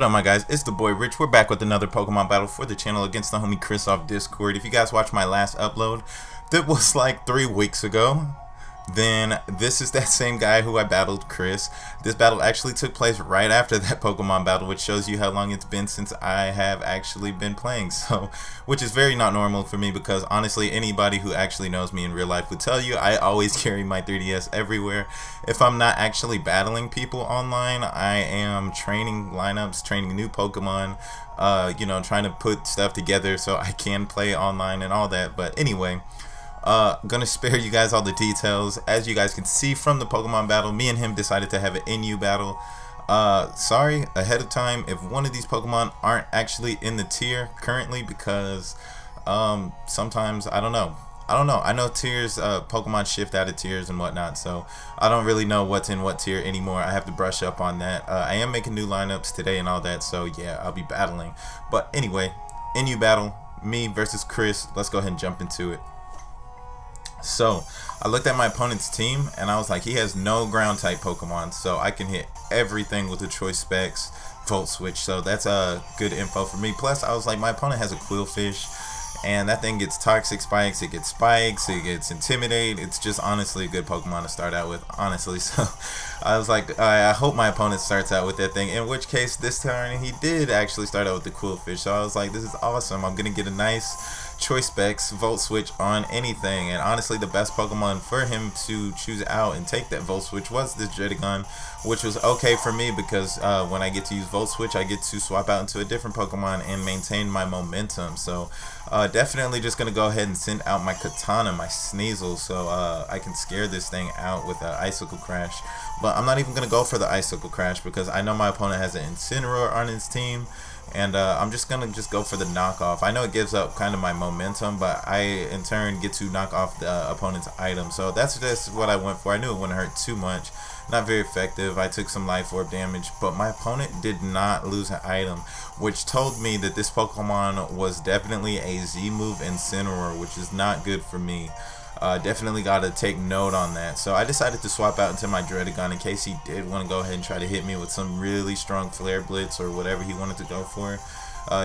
What up, my guys? It's the boy Rich. We're back with another Pokemon battle for the channel against the homie Chris off Discord. If you guys watched my last upload, that was like 3 weeks ago, then this is that same guy who I battled, Chris. This battle actually took place right after that Pokemon battle, which shows you how long it's been since I have actually been playing. So, which is very not normal for me because honestly, anybody who actually knows me in real life would tell you I always carry my 3DS everywhere. If I'm not actually battling people online, I am training lineups, training new Pokemon, trying to put stuff together so I can play online and all that. But anyway, gonna spare you guys all the details. As you guys can see from the Pokemon battle, me and him decided to have an NU battle. Sorry ahead of time if one of these Pokemon aren't actually in the tier currently because sometimes I don't know. I know tiers, Pokemon shift out of tiers and whatnot, so I don't really know what's in what tier anymore. I have to brush up on that. I am making new lineups today and all that, so yeah, I'll be battling. But anyway, NU battle, me versus Chris. Let's go ahead and jump into it. So I looked at my opponent's team and I was like, he has no ground type Pokemon, so I can hit everything with the choice specs, Volt Switch. So that's good info for me. Plus I was like, my opponent has a Quillfish and that thing gets toxic spikes, it gets intimidate. It's just honestly a good Pokemon to start out with, honestly. So I was like, I hope my opponent starts out with that thing, in which case this turn he did actually start out with the Quillfish. So I was like, this is awesome. I'm gonna get a nice choice specs Volt Switch on anything, and honestly the best Pokemon for him to choose out and take that Volt Switch was this Dredigon, which was okay for me because when I get to use Volt Switch I get to swap out into a different Pokemon and maintain my momentum. So definitely just gonna go ahead and send out my Katana, my Sneasel, so I can scare this thing out with an Icicle Crash. But I'm not even gonna go for the Icicle Crash because I know my opponent has an Incineroar on his team, and I'm just gonna go for the knockoff. I know it gives up kind of my momentum, but I in turn get to knock off the opponent's item. So that's just what I went for. I knew it wouldn't hurt too much. Not very effective. I took some life orb damage, but my opponent did not lose an item, which told me that this Pokemon was definitely a Z move Incineroar, which is not good for me. Definitely got to take note on that. So I decided to swap out into my Dredigon in case he did want to go ahead and try to hit me with some really strong Flare Blitz or whatever he wanted to go for.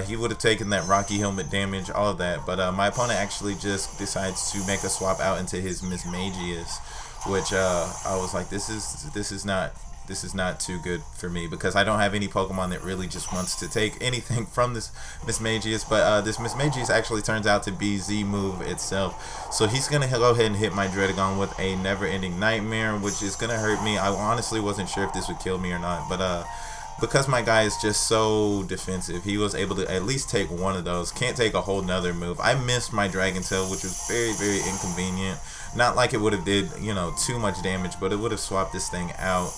He would have taken that Rocky Helmet damage, all of that. But my opponent actually just decides to make a swap out into his Mismagius, which I was like, this is not too good for me because I don't have any Pokemon that really just wants to take anything from this Mismagius. But this Mismagius actually turns out to be Z move itself, so he's gonna go ahead and hit my Dredigon with a Never-Ending Nightmare, which is gonna hurt me. I honestly wasn't sure if this would kill me or not, but because my guy is just so defensive, he was able to at least take one of those. Can't take a whole nother move. I missed my Dragon Tail, which was very, very inconvenient. Not like it would have did, too much damage, but it would have swapped this thing out.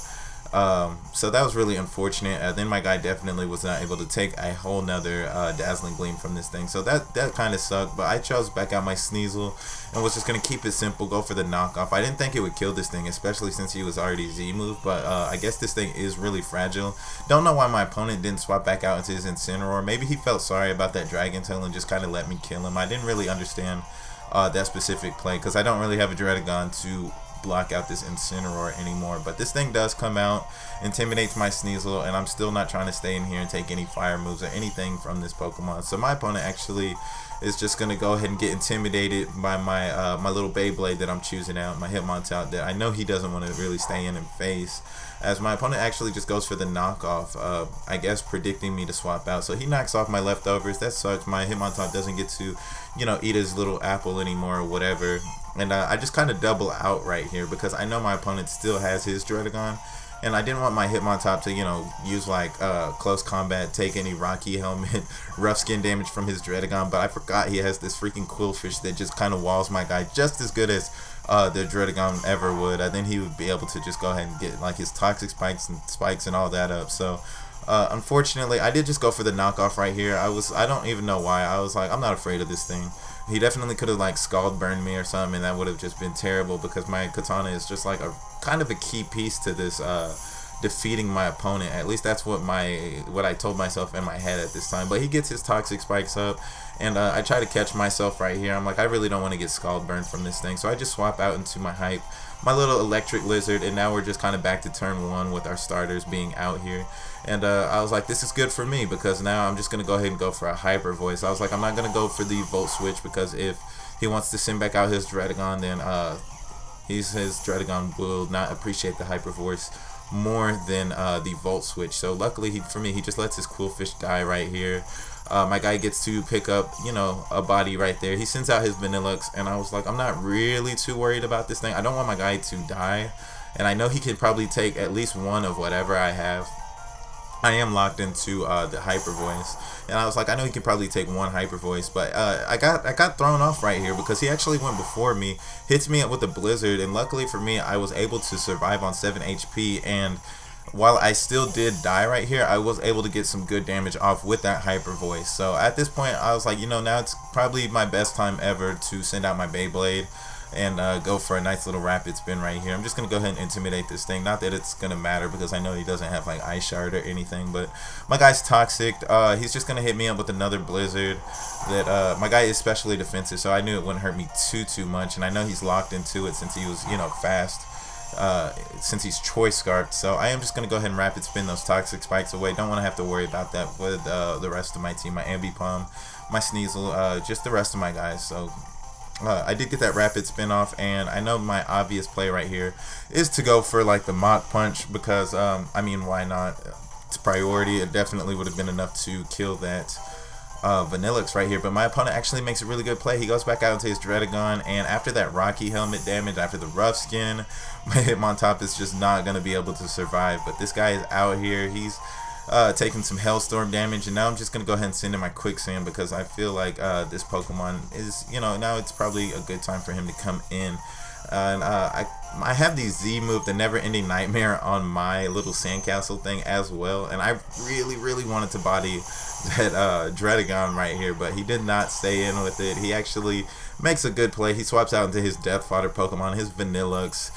So that was really unfortunate. Then my guy definitely was not able to take a whole nother Dazzling Gleam from this thing, so that kind of sucked. But I chose back out my Sneasel and was just gonna keep it simple, go for the knockoff. I didn't think it would kill this thing, especially since he was already Z move, but I guess this thing is really fragile. Don't know why my opponent didn't swap back out into his Incineroar. Maybe he felt sorry about that Dragon Tail and just kind of let me kill him. I didn't really understand that specific play because I don't really have a Dredigon to block out this Incineroar anymore. But this thing does come out, intimidates my Sneasel, and I'm still not trying to stay in here and take any fire moves or anything from this Pokemon. So my opponent actually is just gonna go ahead and get intimidated by my my little Beyblade that I'm choosing out, my Hitmontop that I know he doesn't want to really stay in and face, as my opponent actually just goes for the knockoff, I guess predicting me to swap out. So he knocks off my leftovers. That sucks. My Hitmontop doesn't get to eat his little apple anymore or whatever, and I just kind of double out right here because I know my opponent still has his Dredigon, and I didn't want my Hitmontop to use like close combat, take any Rocky Helmet, rough skin damage from his Dredigon. But I forgot he has this freaking Quillfish that just kind of walls my guy just as good as the Dredigon ever would. Then he would be able to just go ahead and get like his toxic spikes and all that up. So unfortunately I did just go for the knockoff right here. I don't even know why. I was like, I'm not afraid of this thing. He definitely could have like Scald Burned me or something, and that would have just been terrible because my Katana is just like a kind of a key piece to this defeating my opponent. At least that's what I told myself in my head at this time. But he gets his toxic spikes up, and I try to catch myself right here. I'm like, I really don't want to get Scald Burned from this thing, so I just swap out into my hype, my little electric lizard, and now we're just kind of back to turn 1 with our starters being out here. And I was like, this is good for me because now I'm just going to go ahead and go for a hyper voice. I was like, I'm not going to go for the volt switch because if he wants to send back out his Dredagon, then his Dredagon will not appreciate the hyper voice more than the volt switch. So luckily for me, he just lets his Quillfish die right here. My guy gets to pick up, you know, a body right there. He sends out his Vanillux, and I was like, I'm not really too worried about this thing. I don't want my guy to die, and I know he can probably take at least one of whatever I have. I am locked into the hyper voice, and I was like, I know he can probably take one hyper voice, but I got thrown off right here because he actually went before me, hits me up with a blizzard, and luckily for me, I was able to survive on 7 HP. And while I still did die right here, I was able to get some good damage off with that hyper voice. So at this point, I was like, you know, now it's probably my best time ever to send out my Beyblade and go for a nice little rapid spin right here. I'm just going to go ahead and intimidate this thing. Not that it's going to matter because I know he doesn't have like Ice Shard or anything, but my guy's toxic. He's just going to hit me up with another blizzard. That my guy is specially defensive, so I knew it wouldn't hurt me too much, and I know he's locked into it since he was, you know, fast. Since he's choice scarfed, so I am just going to go ahead and rapid spin those toxic spikes away. Don't want to have to worry about that with the rest of my team, my Ambipom, my Sneasel, just the rest of my guys. So I did get that rapid spin off, and I know my obvious play right here is to go for like the Mach Punch because I mean, why not? It's priority. It definitely would have been enough to kill that Vanillux right here, but my opponent actually makes a really good play. He goes back out into his Dredagon, and after that Rocky Helmet damage, after the Rough Skin, my Hitmontop is just not going to be able to survive. But this guy is out here. He's taking some Hellstorm damage, and now I'm just going to go ahead and send in my Quicksand because I feel like this Pokemon is, you know, now it's probably a good time for him to come in. And I have the Z move, the Never Ending Nightmare, on my little sandcastle thing as well, and I really wanted to body that Dredagon right here, but he did not stay in with it. He actually makes a good play. He swaps out into his Death Fodder Pokemon, his Vanillux,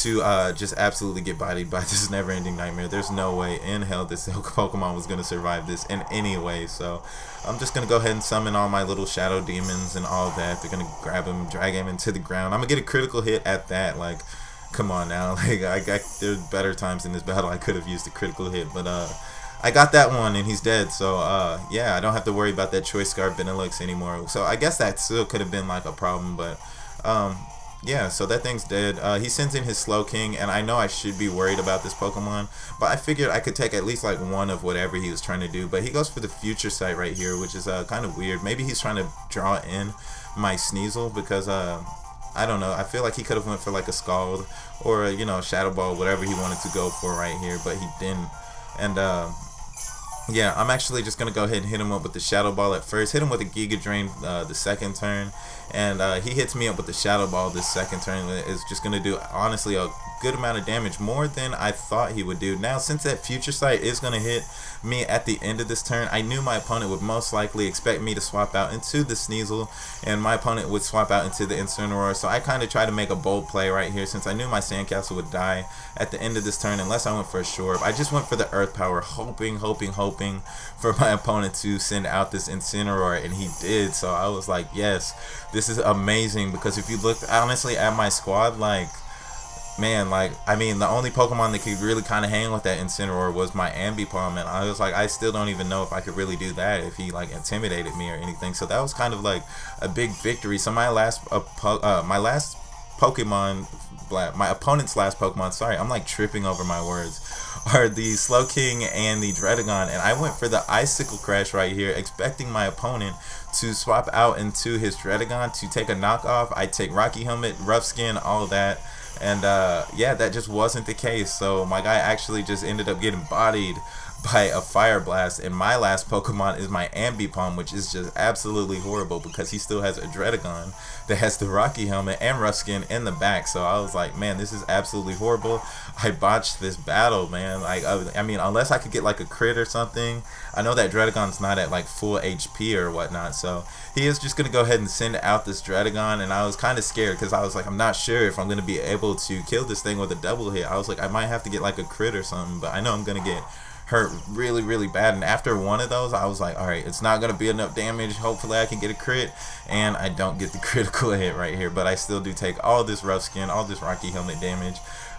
to just absolutely get bodied by this Never Ending Nightmare. There's no way in hell this Pokemon was going to survive this in any way, so I'm just going to go ahead and summon all my little Shadow Demons and all that. They're going to grab him, drag him into the ground. I'm going to get a critical hit at that. Like, come on now. Like, there's better times in this battle I could have used a critical hit, but I got that one, and he's dead. So yeah, I don't have to worry about that Choice Scarf Vanillux anymore. So I guess that still could have been like a problem, but yeah, so that thing's dead. He sends in his Slowking, and I know I should be worried about this Pokemon, but I figured I could take at least like one of whatever he was trying to do. But he goes for the Future Sight right here, which is kind of weird. Maybe he's trying to draw in my Sneasel because I don't know. I feel like he could have went for like a Scald or, you know, Shadow Ball, whatever he wanted to go for right here, but he didn't. And yeah, I'm actually just going to go ahead and hit him up with the Shadow Ball at first. Hit him with a Giga Drain the second turn. And he hits me up with the Shadow Ball this second turn. It's just going to do, honestly, a good amount of damage. More than I thought he would do. Now, since that Future Sight is going to hit me at the end of this turn, I knew my opponent would most likely expect me to swap out into the Sneasel. And my opponent would swap out into the Incineroar. So I kind of tried to make a bold play right here since I knew my Sandcastle would die at the end of this turn unless I went for a Shorb. I just went for the Earth Power, hoping for my opponent to send out this Incineroar, and he did. So I was like, yes, this is amazing, because if you look honestly at my squad, like, man, like, I mean, the only Pokemon that could really kind of hang with that Incineroar was my Ambipom, and I was like, I still don't even know if I could really do that if he like intimidated me or anything. So that was kind of like a big victory. So my last Pokemon, my opponent's last Pokemon, sorry, I'm like tripping over my words, are the Slowking and the Dredagon, and I went for the Icicle Crash right here, expecting my opponent to swap out into his Dredagon to take a knockoff. I take Rocky Helmet, Rough Skin, all of that, and yeah, that just wasn't the case. So my guy actually just ended up getting bodied by a Fire Blast, and my last Pokemon is my Ambipom, which is just absolutely horrible because he still has a Dredagon that has the Rocky Helmet and Rough Skin in the back. So I was like, man, this is absolutely horrible. I botched this battle, man. Like, I mean, unless I could get like a crit or something. I know that Dredagon's not at like full HP or whatnot, so he is just gonna go ahead and send out this Dredagon, and I was kind of scared because I was like, I'm not sure if I'm gonna be able to kill this thing with a double hit. I was like, I might have to get like a crit or something, but I know I'm gonna get hurt really, really bad. And after one of those, I was like, alright, it's not going to be enough damage. Hopefully I can get a crit. And I don't get the critical hit right here. But I still do take all this rough skin, all this Rocky Helmet damage.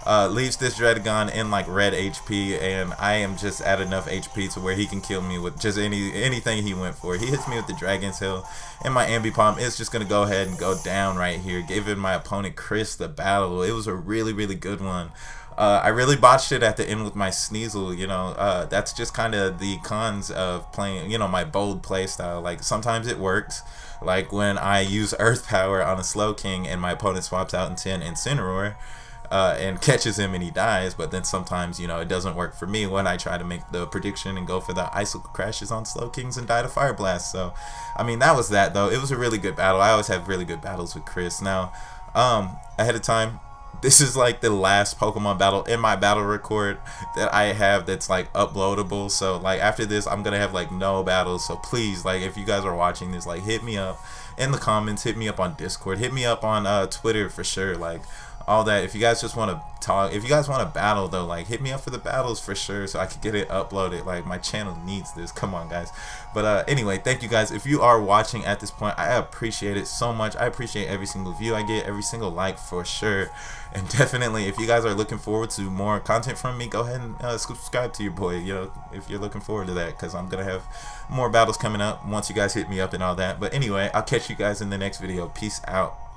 Leaves this Dredagon in like red HP, and I am just at enough HP to where he can kill me with just anything he went for. He hits me with the Dragon's Hill, and my Ambipom is just going to go ahead and go down right here, giving my opponent Chris the battle. It was a really, really good one. I really botched it at the end with my Sneasel, you know. That's just kind of the cons of playing, you know, my bold play style. Like, sometimes it works, like when I use Earth Power on a Slowking and my opponent swaps out into an Incineroar, and catches him and he dies. But then sometimes, you know, it doesn't work for me when I try to make the prediction and go for the Icicle Crashes on Slowkings and die to Fire Blast. So, I mean, that was that, though. It was a really good battle. I always have really good battles with Chris. Now, ahead of time, this is like the last Pokemon battle in my battle record that I have that's like uploadable. So like after this, I'm gonna have like no battles. So please, like, if you guys are watching this, like, hit me up in the comments, hit me up on Discord, hit me up on Twitter for sure, like all that. If you guys just want to talk, if you guys want to battle though, like, hit me up for the battles for sure, so I can get it uploaded. Like, my channel needs this. Come on, guys. But anyway, thank you guys. If you are watching at this point, I appreciate it so much. I appreciate every single view I get, every single like for sure. And definitely, if you guys are looking forward to more content from me, go ahead and subscribe to your boy, you know, if you're looking forward to that, because I'm gonna have more battles coming up once you guys hit me up and all that. But anyway, I'll catch you guys in the next video. Peace out.